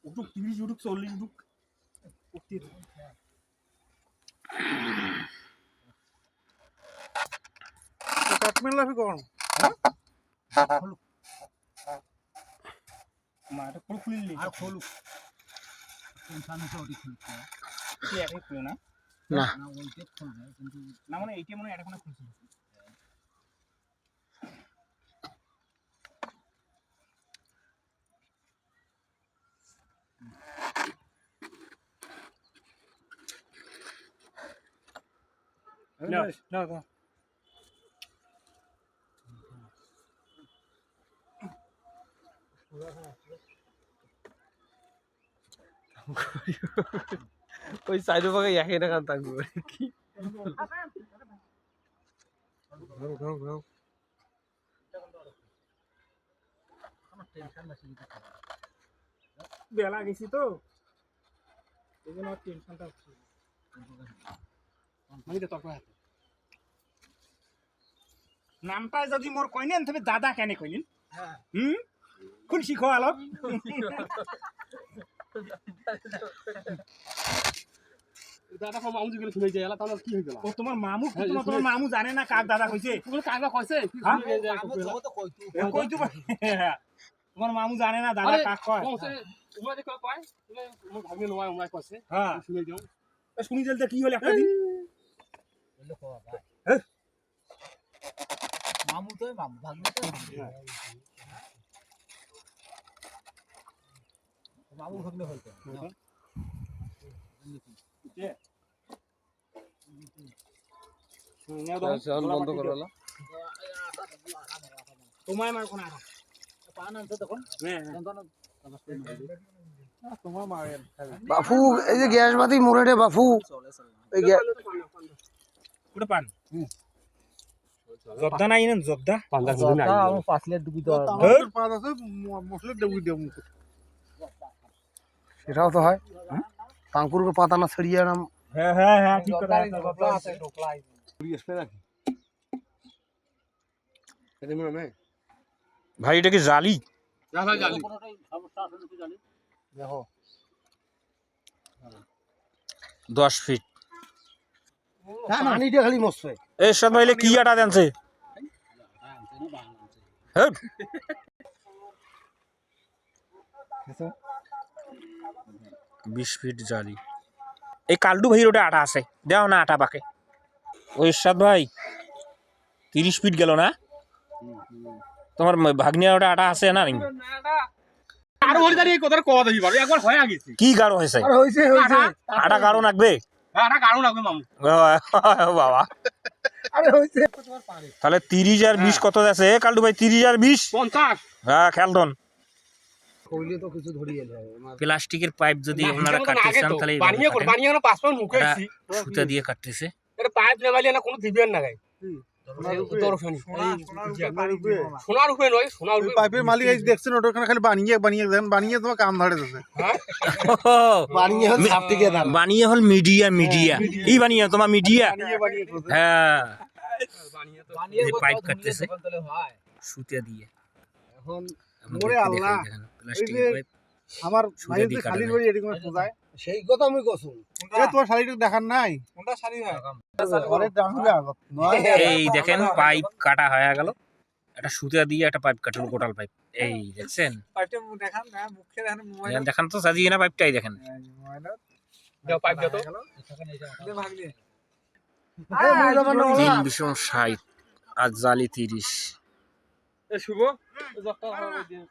উঠুক 30 উঠুক 40 উঠুক উঠতে কাটমেন লাফি কোন মাটা পুরো খুললি আর খোলুক টেনশন হচ্ছে ওটি খুলতে কি এটাই খুলে না না না ওইটা খুলবে কিন্তু না মানে এইটা মনে এটা কোনো খুলছিল না না না ওই সাইড ভাগে একই না কান থাকবে কি ধরো ধরো ধরো আমার টেনশন বেশি দিতে বেলা গেছি তো এইজন্য টেনশনটা হচ্ছে আমি তো তখন নামটা যদি মোর কইনেন তবে দাদা কেন কইনেন হ্যাঁ কোন শিখো আলোক দাদা কম আমু গেলে শুনে যায় তাহলে কি হয়ে গেল ও তোমার মামু কি তোমার মামু জানে না কাক দাদা কইছে তুমি কাগা কইছে কি হ্যাঁ? শুনে যায় আমি তো কইতু কইতো তোমার মামু জানে না দাদা কাক কয় কইছে তোমরা যে কয় তুমি মোর ভাগ্নে লওয়া আমরা কইছে হ্যাঁ শুনে যাও শুনি জলতে কি হল একটা দিন বললো কো ভাই হ্যাঁ? মামু তো মামু ভাগ্নে তো মামু ভাগ্নে হইতো বন্ধ করে দিলাম তোমায় মার কোন আরা পান আনছে তখন হ্যাঁ তোমার মারেন বাপু এই যে গ্যাস বাতি মরে রে বাপু এই ওটা পান জব্দা নাই না জব্দা পান্ডা শুনে নাই আমি 5 লিটার ডুবি দাও আমার পাঁচ আছে মশলা দেবই দেব সেটাও তো হয় পাঙ্কুরকে পাতা না ছড়িয়ে নাম হ্যাঁ হ্যাঁ হ্যাঁ ঠিক কথা ঢোকলা আছে ঢোকলাই পুরি আসবে নাকি এটা মনে নাই ভাই এটা কি জালি না ভাই জানি কোনটাই সমস্যা আছে নাকি জানি দেখো 10 ফিট পানিটা খালি মস্ত এই সব ভাইলে কি আটা দেনছে হ্যাঁ 20 ফিট জালি এই কালডু ভাই ওটা আটা আছে দাও না আটা বাকে ওই ইরশাদ ভাই 30 ফিট গেল না তোমার ভাগ্নিয়া ওটা আটা আছে না নাকি আর ওর জানি এই কথাটা কওয়া দিই পারো একবার হয়ে গেছে কি গাঢ় হয়েছে আর হইছে হইছে আটা গাঢ় লাগবে আটা কারণ লাগবে মামু ও বাবা আরে হইছে তাহলে 30 আর 20 কত আছে কালডু ভাই 30 আর 20 50 হ্যাঁ খেলতন কইলে তো কিছু ধরিয়ে যাবে প্লাস্টিকের পাইপ যদি আপনারা কাটতে চান তাহলে বানিয়ে করে বানিয়ে না 5 মিনিট মুখে আছি সুতা দিয়ে কাটতেছে এটা পাইপ লাগাইলে না কোনো দিবেন না গাই সোনার উপরে নয় সোনার উপরে পাইপের মালিক এই দেখছেন ওটাখানে খালি বানিয়ে বানিয়ে দেন বানিয়ে তোমার কাম ধরে দিতেছে বানিয়ে হল ছাপ থেকে দাম বানিয়ে হল মিডিয়া মিডিয়া এই বানিয়ে তোমার মিডিয়া হ্যাঁ বানিয়ে এই পাইপ কাটতেছে তাহলে হয় সুতা দিয়ে এখন আমাদেরকে ওরে আল্লাহ, দেখাই দেখেন, প্লাস্টিকের পাইপ আমার সুতা মাইতে দিয়ে কাটা শালির যায়। বাড়ি এরকম খোঁজায় সেই কথা আমি কসুম এ তোমার শালিটা দেখার নাই কোনটা শাড়ি হয় ঘরে জানবে আগত নয় এই দেখেন পাইপ কাটা হয়ে গেল একটা সুতা দিয়ে একটা পাইপ কাটলো গোটাল পাইপ এই দেখছেন পাইপটা দেখান না মুখে দেখেন মোবাইল দেখান তো সাজিয়ে না পাইপটাই দেখেন দাও পাইপ দাও তো ভাগলে 360 আর জালি 30 এ শুভ জকটা হবে দিয়ে